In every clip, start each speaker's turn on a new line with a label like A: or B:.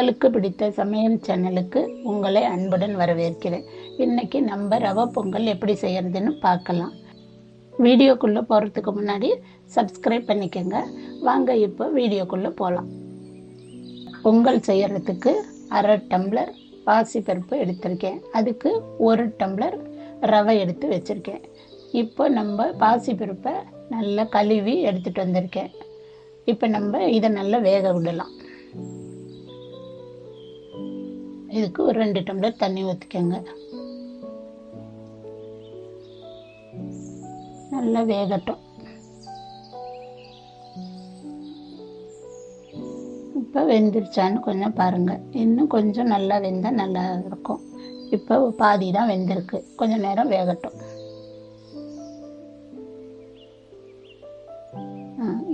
A: உங்களுக்கு பிடித்த சமையல் சேனலுக்கு உங்களை அன்புடன் வரவேற்கிறேன். இன்னைக்கு நம்ம ரவை பொங்கல் எப்படி செய்யறதுன்னு பார்க்கலாம். வீடியோக்குள்ளே போகிறதுக்கு முன்னாடி சப்ஸ்கிரைப் பண்ணிக்கோங்க. வாங்க இப்போ வீடியோக்குள்ளே போகலாம். பொங்கல் செய்யறதுக்கு 1/2 டம்ளர் பாசிப்பருப்பு எடுத்திருக்கேன். அதுக்கு 1 டம்ளர் ரவை எடுத்து வச்சுருக்கேன். இப்போ நம்ம பாசிப்பருப்பை நல்லா கழுவி எடுத்துகிட்டு வந்திருக்கேன். இப்போ நம்ம இதை நல்லா வேக விடலாம். இதுக்கு ஒரு 2 டம்ளர் தண்ணி ஊற்றிக்கோங்க. நல்லா வேகட்டும். இப்போ வெந்துருச்சான்னு கொஞ்சம் பாருங்கள். இன்னும் கொஞ்சம் நல்லா வெந்தால் நல்லா இருக்கும். இப்போ பாதி தான் வெந்திருக்கு. கொஞ்சம் நேரம் வேகட்டும்.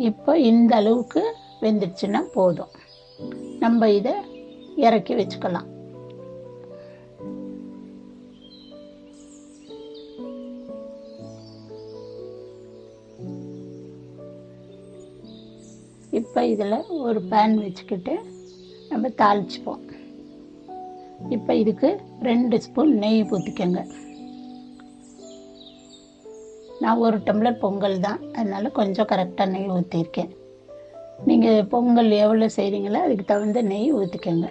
A: இப்போ இந்த அளவுக்கு வெந்துருச்சுன்னா போதும். நம்ம இதை இறக்கி வச்சுக்கலாம். இப்போ இதில் ஒரு பேன் வச்சுக்கிட்டு நம்ம தாளிச்சுப்போம். இப்போ இதுக்கு 2 ஸ்பூன் நெய் ஊற்றிக்கோங்க. நான் 1 டம்ளர் பொங்கல் தான், அதனால் கொஞ்சம் கரெக்டாக நெய் ஊற்றிருக்கேன். நீங்கள் பொங்கல் எவ்வளோ செய்கிறீங்களோ அதுக்கு தகுந்த நெய் ஊற்றிக்கோங்க.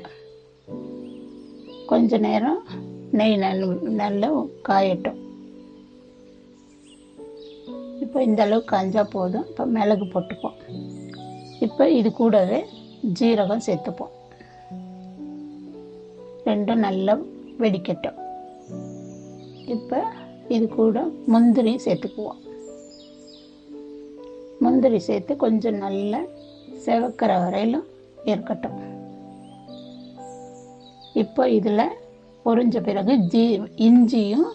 A: கொஞ்ச நேரம் நெய் நல்லா காயட்டும். இப்போ இந்த அளவுக்கு காஞ்சா போதும். இப்போ மிளகு போட்டுப்போம். இப்போ இது கூடவே ஜீரகம் சேர்த்துப்போம். ரெண்டும் நல்லா வெடிக்கட்டும். இப்போ இது கூட முந்திரி சேர்த்துக்குவோம். முந்திரி சேர்த்து கொஞ்சம் நல்லா செவக்கிற வரையிலும் இருக்கட்டும். இப்போ இதில் பொரிஞ்ச பிறகு இஞ்சியும்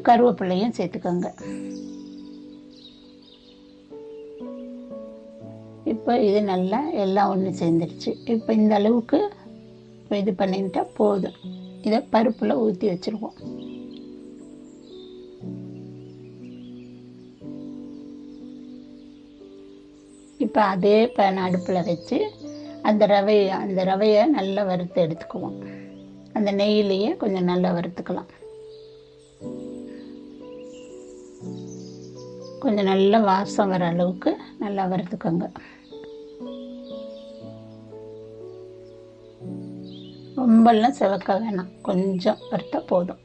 A: கருவேப்பிலையும் சேர்த்துக்கோங்க. இப்போ இது நல்லா எல்லாம் ஒன்று சேர்ந்துருச்சு. இப்போ இந்த அளவுக்கு இது பண்ணிட்டா போதும். இதை பருப்பில் ஊற்றி வச்சுருவோம். இப்போ அதே பேன் அடுப்பில் வச்சு அந்த ரவையை நல்லா வறுத்து எடுத்துக்குவோம். அந்த நெய்யிலேயே கொஞ்சம் நல்லா வறுத்துக்கலாம். கொஞ்சம் நல்லா வாசம் வர அளவுக்கு நல்லா வறுத்துக்கோங்க. ரொம்பலாம் செவக்க வேணாம், கொஞ்சம் வறுத்தா போதும்.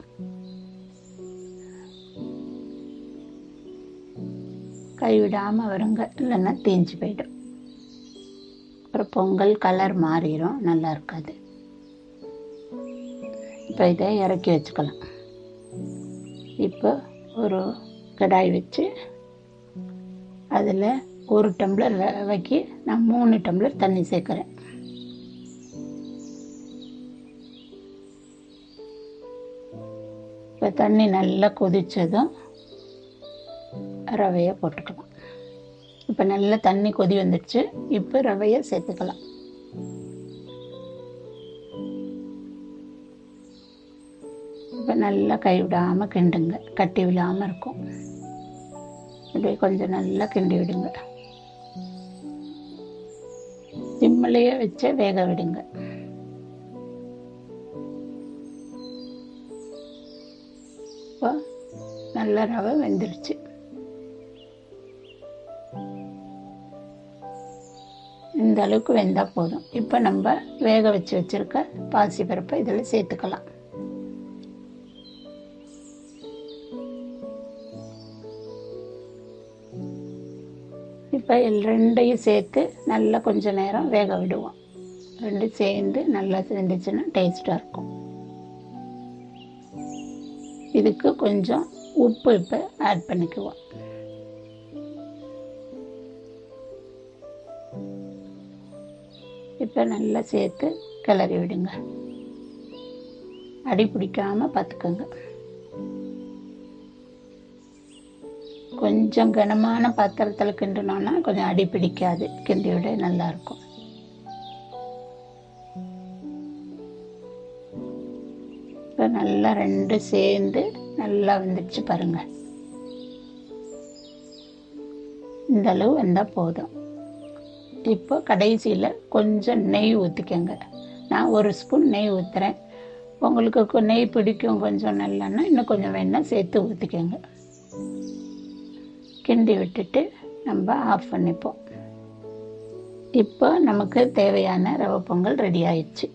A: கைவிடாமல் வருங்க, இல்லைன்னா தீஞ்சு போயிடும். அப்புறம் பொங்கல் கலர் மாறிடும், நல்லா இருக்காது. இப்போ இதை இறக்கி வச்சுக்கலாம். இப்போ ஒரு கடாய் வச்சு அதில் 1 டம்ளர் ரவைக்கு நான் 3 டம்ளர் தண்ணி சேர்க்குறேன். இப்போ தண்ணி நல்லா கொதித்ததும் ரவையை போட்டுக்கலாம். இப்போ நல்லா தண்ணி கொதி வந்துடுச்சு. இப்போ ரவையை சேர்த்துக்கலாம். இப்போ நல்லா கைவிடாமல் கிண்டுங்க, கட்டி விடாமல் இருக்கும். இப்படி கொஞ்சம் நல்லா கிண்டி விடுங்க. சிம்மிலேயே வச்சு வேக விடுங்க. இப்போ நல்ல ரவை வெந்துருச்சு. இந்த அளவுக்கு வெந்தால் போதும். இப்போ நம்ம வேக வச்சு வச்சுருக்க பாசிப்பருப்பை இதில் சேர்த்துக்கலாம். இப்போ ரெண்டையும் சேர்த்து நல்லா கொஞ்சம் நேரம் வேக விடுவோம். ரெண்டும் சேர்ந்து நல்லா சேர்ந்துச்சுன்னா டேஸ்ட்டாக இருக்கும். இதுக்கு கொஞ்சம் உப்பு இப்போ ஆட் பண்ணிக்குவோம். இப்போ நல்லா சேர்த்து கிளறி விடுங்க. அடி பிடிக்காமல் பார்த்துக்கோங்க. கொஞ்சம் கனமான பாத்திரத்தில் கிண்டினோன்னா கொஞ்சம் அடி பிடிக்காது, கிண்டி விட நல்லாயிருக்கும். இப்போ நல்லா ரெண்டும் சேர்ந்து நல்லா வந்துடுச்சு பாருங்கள். இந்த அளவு வந்தால் போதும். இப்போ கடைசியில் கொஞ்சம் நெய் ஊற்றிக்கங்க. நான் 1 ஸ்பூன் நெய் ஊற்றுறேன். உங்களுக்கு நெய் பிடிக்கும் கொஞ்சம் நல்லெண்ணெய், இன்னும் கொஞ்சம் வேணால் சேர்த்து ஊற்றிக்கோங்க. கிண்டி விட்டுட்டு நம்ம ஆஃப் பண்ணிப்போம். இப்போ நமக்கு தேவையான ரவை பொங்கல் ரெடி ஆயிடுச்சு.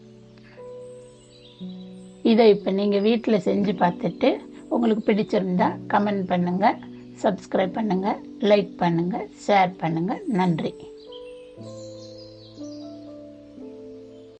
A: இதை இப்போ நீங்கள் வீட்டில் செஞ்சு பார்த்துட்டு உங்களுக்கு பிடிச்சிருந்தா கமெண்ட் பண்ணுங்கள், சப்ஸ்கிரைப் பண்ணுங்கள், லைக் பண்ணுங்கள், ஷேர் பண்ணுங்கள். நன்றி.